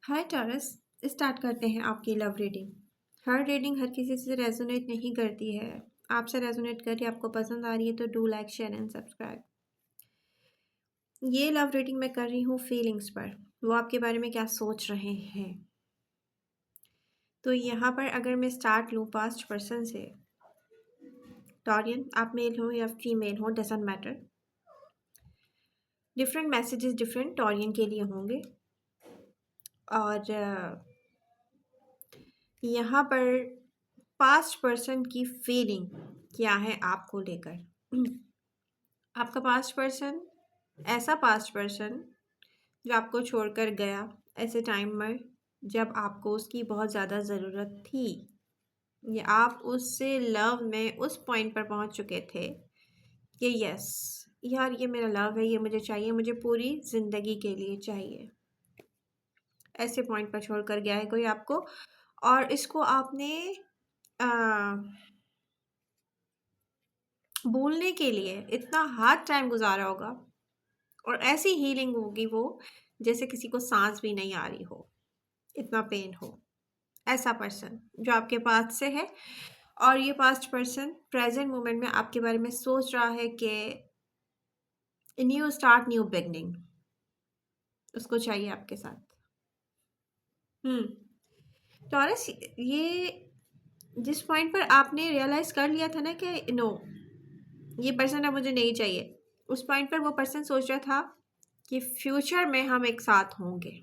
हाय taurus. Start करते हैं आपकी लव रीडिंग। हर रीडिंग हर किसी से रेजोनेट नहीं करती है। आपसे रेजोनेट कर रही है, आपको पसंद आ रही है तो do like share and subscribe. ये लव रीडिंग मैं कर रही हूँ फीलिंग्स पर, वो आपके बारे में क्या सोच रहे हैं। तो यहाँ पर अगर मैं स्टार्ट लूँ पास्ट पर्सन से, टॉरियन आप मेल हो या फीमेल हो doesn't matter, different messages different Taurean के लिए होंगे। और यहाँ पर पास्ट पर्सन की फीलिंग क्या है आपको लेकर। आपका पास्ट पर्सन, ऐसा पास्ट पर्सन जो आपको छोड़कर गया ऐसे टाइम में जब आपको उसकी बहुत ज़्यादा ज़रूरत थी, या आप उससे लव में उस पॉइंट पर पहुंच चुके थे कि यस यार ये मेरा लव है, ये मुझे चाहिए, मुझे पूरी ज़िंदगी के लिए चाहिए। ऐसे पॉइंट पर छोड़कर गया है कोई आपको, और इसको आपने भूलने के लिए इतना हार्ड टाइम गुजारा होगा, और ऐसी हीलिंग होगी वो जैसे किसी को सांस भी नहीं आ रही हो, इतना पेन हो। ऐसा पर्सन जो आपके पास से है, और ये पास्ट पर्सन प्रेजेंट मोमेंट में आपके बारे में सोच रहा है कि न्यू स्टार्ट न्यू बिगनिंग उसको चाहिए आपके साथ। टॉरस, ये जिस पॉइंट पर आपने रियलाइज कर लिया था ना कि नो ये पर्सन अब मुझे नहीं चाहिए, उस पॉइंट पर वो पर्सन सोच रहा था कि फ्यूचर में हम एक साथ होंगे।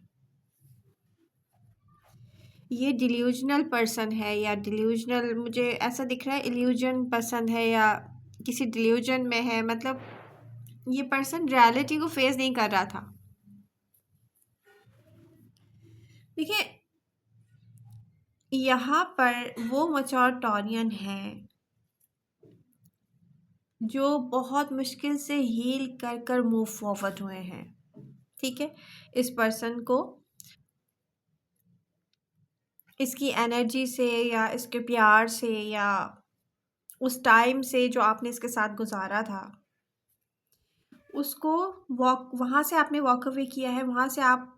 ये डिल्यूजनल पर्सन है, या डिल्यूजनल मुझे ऐसा दिख रहा है, इल्यूजन पसंद है या किसी डिल्यूजन में है। मतलब ये पर्सन रियलिटी को फेस नहीं कर रहा था। देखिए यहाँ पर वो मैच्योर टॉरियन है जो बहुत मुश्किल से हील कर कर मूव फॉरवर्ड हुए हैं। ठीक है, इस पर्सन को इसकी एनर्जी से या इसके प्यार से या उस टाइम से जो आपने इसके साथ गुजारा था, उसको वहाँ से आपने वॉक अवे किया है, वहाँ से आप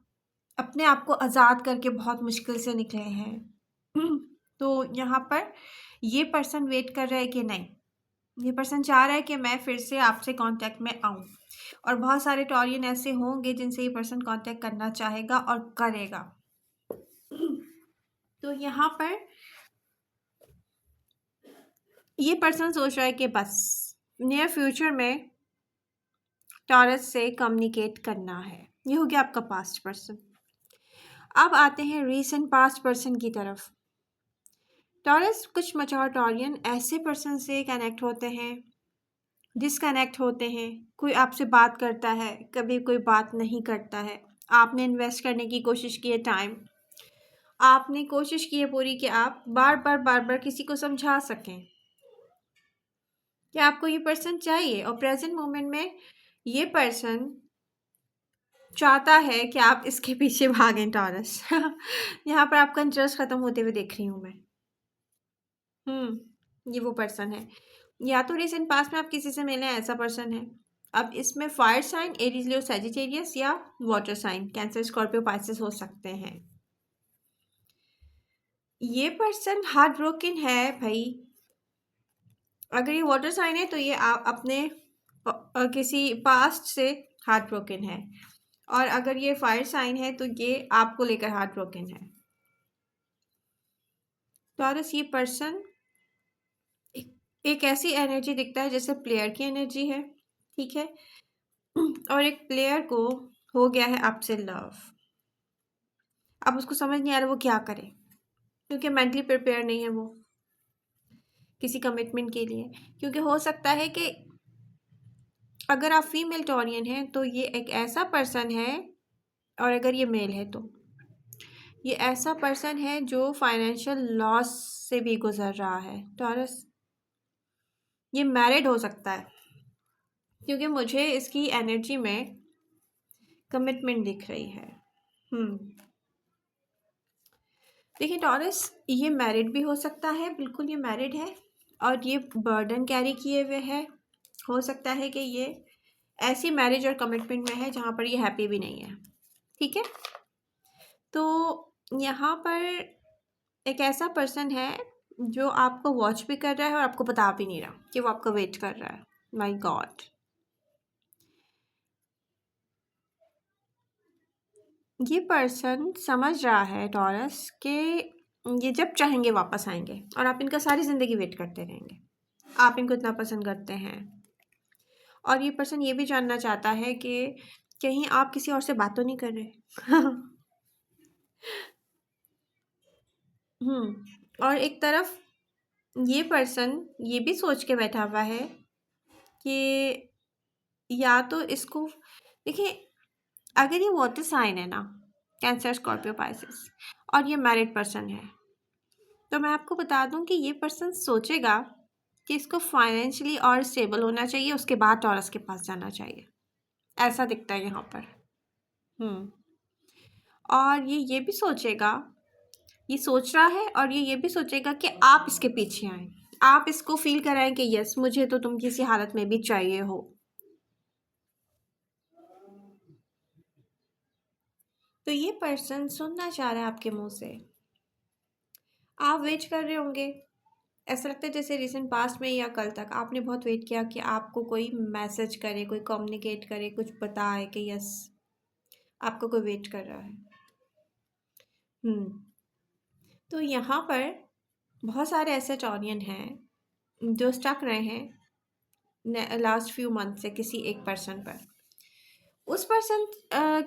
अपने आप को आज़ाद करके बहुत मुश्किल से निकले हैं। तो यहाँ पर ये पर्सन वेट कर रहा है कि नहीं, ये पर्सन चाह रहा है कि मैं फिर से आपसे कांटेक्ट में आऊँ, और बहुत सारे टॉरियन ऐसे होंगे जिनसे ये पर्सन कांटेक्ट करना चाहेगा और करेगा। तो यहाँ पर ये पर्सन सोच रहा है कि बस नियर फ्यूचर में टॉरस से कम्युनिकेट करना है। ये हो गया आपका पास्ट पर्सन। अब आते हैं रीसेंट पास्ट पर्सन की तरफ। टॉरस, कुछ मैच्योर टॉरियन ऐसे पर्सन से कनेक्ट होते हैं, डिसकनेक्ट होते हैं। कोई आपसे बात करता है, कभी कोई बात नहीं करता है। आपने इन्वेस्ट करने की कोशिश की है टाइम, आपने कोशिश की है पूरी कि आप बार बार किसी को समझा सकें कि आपको ये पर्सन चाहिए, और प्रेजेंट मोमेंट में ये पर्सन चाहता है कि आप इसके पीछे भागें टॉरस। यहाँ पर आपका इंटरेस्ट खत्म होते हुए देख रही हूँ मैं। ये वो पर्सन है, या तो रिसेंट पास्ट में आप किसी से मिले हैं, ऐसा पर्सन है। अब इसमें fire sign Aries Leo Sagittarius या water sign Cancer Scorpio Pisces हो सकते हैं। ये पर्सन हार्ट ब्रोकन है भाई। अगर ये वाटर साइन है तो ये आप अपने किसी पास्ट से हार्ट ब्रोकन है, और अगर ये फायर साइन है तो ये आपको लेकर हार्ट ब्रोकन है। टॉरस, ये पर्सन एक ऐसी एनर्जी दिखता है जैसे प्लेयर की एनर्जी है, ठीक है, और एक प्लेयर को हो गया है आपसे लव। अब उसको समझ नहीं आ रहा वो क्या करे, क्योंकि मेंटली प्रिपेयर नहीं है वो किसी कमिटमेंट के लिए। क्योंकि हो सकता है कि अगर आप फीमेल टॉरियन हैं तो ये एक ऐसा पर्सन है, और अगर ये मेल है तो ये ऐसा पर्सन है जो फाइनेंशियल लॉस से भी गुजर रहा है। टॉरस, ये मैरिड हो सकता है, क्योंकि मुझे इसकी एनर्जी में कमिटमेंट दिख रही है। देखिए टॉरस, ये मैरिड भी हो सकता है, बिल्कुल ये मैरिड है, और ये बर्डन कैरी किए हुए है। हो सकता है कि ये ऐसी मैरिज और कमिटमेंट में है जहाँ पर ये हैप्पी भी नहीं है। ठीक है, तो यहाँ पर एक ऐसा पर्सन है जो आपको वॉच भी कर रहा है और आपको बता भी नहीं रहा कि वो आपका वेट कर रहा है। माय गॉड, ये पर्सन समझ रहा है टॉरस के ये जब चाहेंगे वापस आएंगे और आप इनका सारी ज़िंदगी वेट करते रहेंगे। आप इनको इतना पसंद करते हैं और ये पर्सन ये भी जानना चाहता है कि कहीं आप किसी और से बात तो नहीं कर रहे। और एक तरफ ये पर्सन ये भी सोच के बैठा हुआ है कि या तो इसको देखिए, अगर ये वाटर साइन है ना, कैंसर, स्कॉर्पियो, पाइसेस, और ये मैरिड पर्सन है, तो मैं आपको बता दूं कि ये पर्सन सोचेगा कि इसको फाइनेंशियली और स्टेबल होना चाहिए, उसके बाद टॉरस के पास जाना चाहिए। ऐसा दिखता है यहाँ पर। और ये भी सोचेगा, ये सोच रहा है और ये भी सोचेगा कि आप इसके पीछे आए, आप इसको फील कराएं कि यस मुझे तो तुम किसी हालत में भी चाहिए हो। तो ये पर्सन सुनना चाह रहा है आपके मुंह से। आप वेट कर रहे होंगे, ऐसा लगता है जैसे रिसेंट पास्ट में या कल तक आपने बहुत वेट किया कि आपको कोई मैसेज करे, कोई कम्युनिकेट करे, कुछ बताए कि यस आपको कोई वेट कर रहा है। तो यहाँ पर बहुत सारे ऐसे टॉरियन हैं जो स्टक रहे हैं लास्ट फ्यू मंथ से किसी एक पर्सन पर। उस पर्सन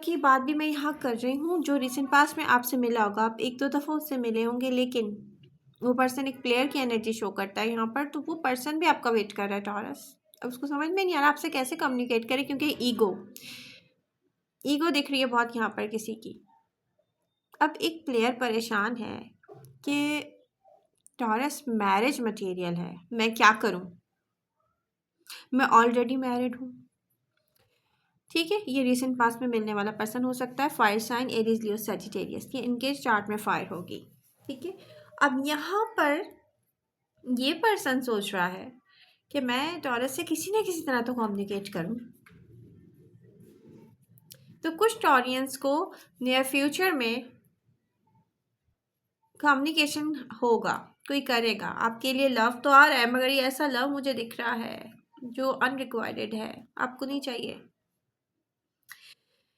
की बात भी मैं यहाँ कर रही हूँ जो रिसेंट पास्ट में आपसे मिला होगा। आप एक दो दफ़ा उससे मिले होंगे, लेकिन वो पर्सन एक प्लेयर की एनर्जी शो करता है यहाँ पर। तो वो पर्सन भी आपका वेट कर रहा है टॉरस। अब उसको समझ में नहीं आ रहा आपसे कैसे कम्युनिकेट करे, क्योंकि ईगो दिख रही है बहुत यहाँ पर किसी की। अब एक प्लेयर परेशान है कि टॉरस मैरिज मटेरियल है, मैं क्या करूं, मैं ऑलरेडी मैरिड हूँ। ठीक है, ये रिसेंट पास्ट में मिलने वाला पर्सन हो सकता है, फायर साइन एरीज, लियो, सजिटेरियस, ये इनके चार्ट में फायर होगी। ठीक है, अब यहाँ पर ये पर्सन सोच रहा है कि मैं टॉरस से किसी न किसी तरह तो कम्युनिकेट करूं। तो कुछ टॉरियंस को नियर फ्यूचर में कम्युनिकेशन होगा, कोई करेगा आपके लिए। लव तो आ रहा है, मगर ये ऐसा लव मुझे दिख रहा है जो अनरिक्वायर्ड है, आपको नहीं चाहिए।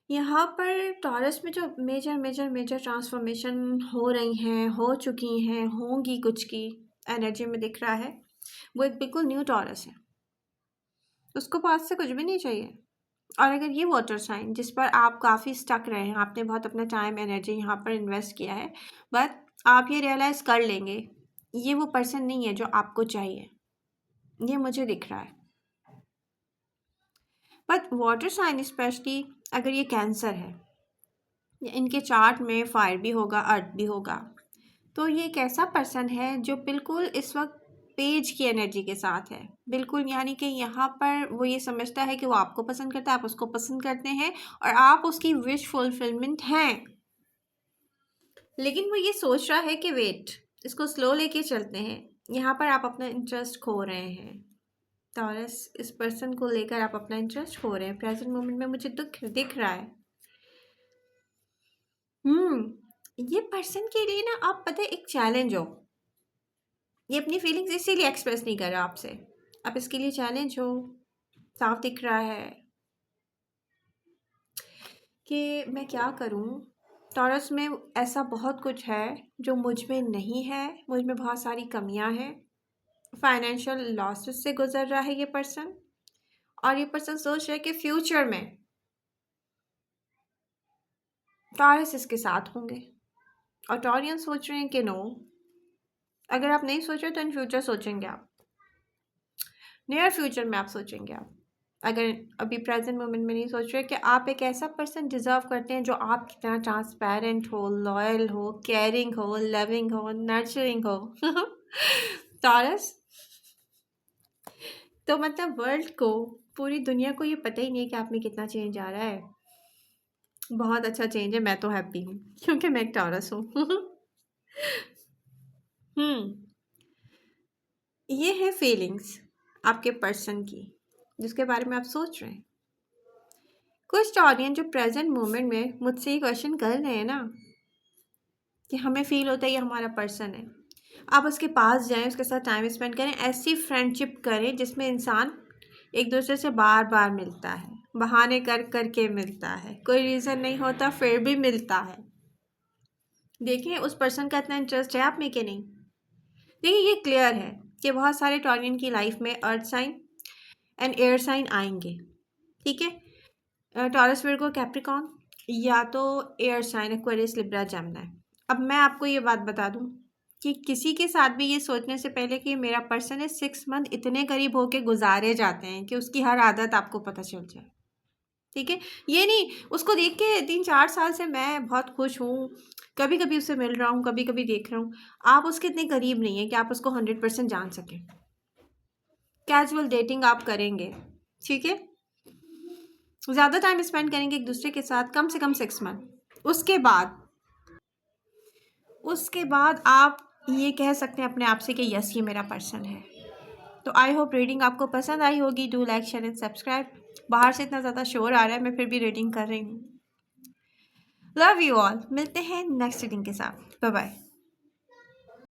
यहाँ पर टॉरस में जो मेजर मेजर मेजर ट्रांसफॉर्मेशन हो रही हैं, हो चुकी हैं, होंगी, कुछ की एनर्जी में दिख रहा है, वो एक बिल्कुल न्यू टॉरस है। उसको पास से कुछ भी नहीं चाहिए। और अगर ये वाटर साइन जिस पर आप काफ़ी स्टक रहे हैं, आपने बहुत अपना टाइम एनर्जी यहाँ पर इन्वेस्ट किया है, बट आप ये रियलाइज़ कर लेंगे ये वो पर्सन नहीं है जो आपको चाहिए, ये मुझे दिख रहा है। बट वाटर साइन स्पेशली अगर ये कैंसर है, इनके चार्ट में फायर भी होगा, अर्थ भी होगा, तो ये एक ऐसा पर्सन है जो बिल्कुल इस वक्त पेज की एनर्जी के साथ है, बिल्कुल। यानी कि यहाँ पर वो ये समझता है कि वो आपको पसंद करता है, आप उसको पसंद करते हैं और आप उसकी विश फुलफिलमेंट हैं। लेकिन वो ये सोच रहा है कि वेट, इसको स्लो लेके चलते हैं। यहाँ पर आप अपना इंटरेस्ट खो रहे हैं टॉरस, इस पर्सन को लेकर आप अपना इंटरेस्ट खो रहे हैं प्रेजेंट मोमेंट में, मुझे दुख दिख रहा है। ये पर्सन के लिए ना, आप पता है, एक चैलेंज हो। ये अपनी फीलिंग्स इसीलिए एक्सप्रेस नहीं कर रहा आपसे, आप इसके लिए चैलेंज हो, साफ दिख रहा है कि मैं क्या करूं। टॉरस में ऐसा बहुत कुछ है जो मुझ में नहीं है, मुझ में बहुत सारी कमियां हैं। फाइनेंशियल लॉसेस से गुजर रहा है ये पर्सन, और ये पर्सन सोच रहा है कि फ्यूचर में टॉरस इसके साथ होंगे। और टॉरियन सोच रहे हैं कि नो, अगर आप नहीं सोच रहे तो इन फ्यूचर सोचेंगे आप, नियर फ्यूचर में आप सोचेंगे आप। अगर अभी प्रेजेंट मोमेंट में नहीं सोच रहे कि आप एक ऐसा पर्सन डिजर्व करते हैं जो आपकी तरह ट्रांसपेरेंट हो, लॉयल हो, केयरिंग हो, लविंग हो, नर्चरिंग हो। टॉरस, तो मतलब वर्ल्ड को, पूरी दुनिया को ये पता ही नहीं है कि आप में कितना चेंज आ रहा है। बहुत अच्छा चेंज है, मैं तो हैप्पी हूँ क्योंकि मैं एक टॉरस हूँ। हम्म ये है फीलिंग्स आपके पर्सन की, जिसके बारे में आप सोच रहे हैं। कुछ ऑडियंस जो प्रेजेंट मोमेंट में मुझसे ये क्वेश्चन कर रहे हैं ना, कि हमें फील होता है ये हमारा पर्सन है। आप उसके पास जाएं, उसके साथ टाइम स्पेंड करें, ऐसी फ्रेंडशिप करें जिसमें इंसान एक दूसरे से बार बार मिलता है, बहाने कर कर के मिलता है, कोई रीज़न नहीं होता फिर भी मिलता है। देखिए उस पर्सन का इतना इंटरेस्ट है आप में कि नहीं। देखिए ये क्लियर है कि बहुत सारे टॉरियन की लाइफ में earth sign and air sign आएंगे, ठीक है, टॉरस, विर्गो, कैप्रिकॉर्न, या तो air sign Aquarius, Libra, Gemini. अब मैं आपको ये बात बता दूं कि किसी के साथ भी ये सोचने से पहले कि मेरा पर्सन है, 6 मंथ इतने करीब होके गुजारे जाते हैं कि उसकी हर आदत आपको पता चल जाए, ठीक है। ये नहीं उसको देख के 3-4 साल से मैं बहुत खुश हूँ, कभी कभी उससे मिल रहा हूँ, कभी कभी देख रहा हूँ, आप उसके इतने करीब नहीं है कि आप उसको 100% जान सकें। कैजुअल डेटिंग आप करेंगे, ठीक है, ज़्यादा टाइम स्पेंड करेंगे एक दूसरे के साथ, कम से कम 6 मंथ। उसके बाद आप ये कह सकते हैं अपने आप से कि यस ये मेरा पर्सन है। तो आई होप रीडिंग आपको पसंद आई होगी। Do like, share and subscribe. बाहर से इतना ज़्यादा शोर आ रहा है, मैं फिर भी रीडिंग कर रही हूँ। लव यू ऑल, मिलते हैं नेक्स्ट रीडिंग के साथ। Bye bye.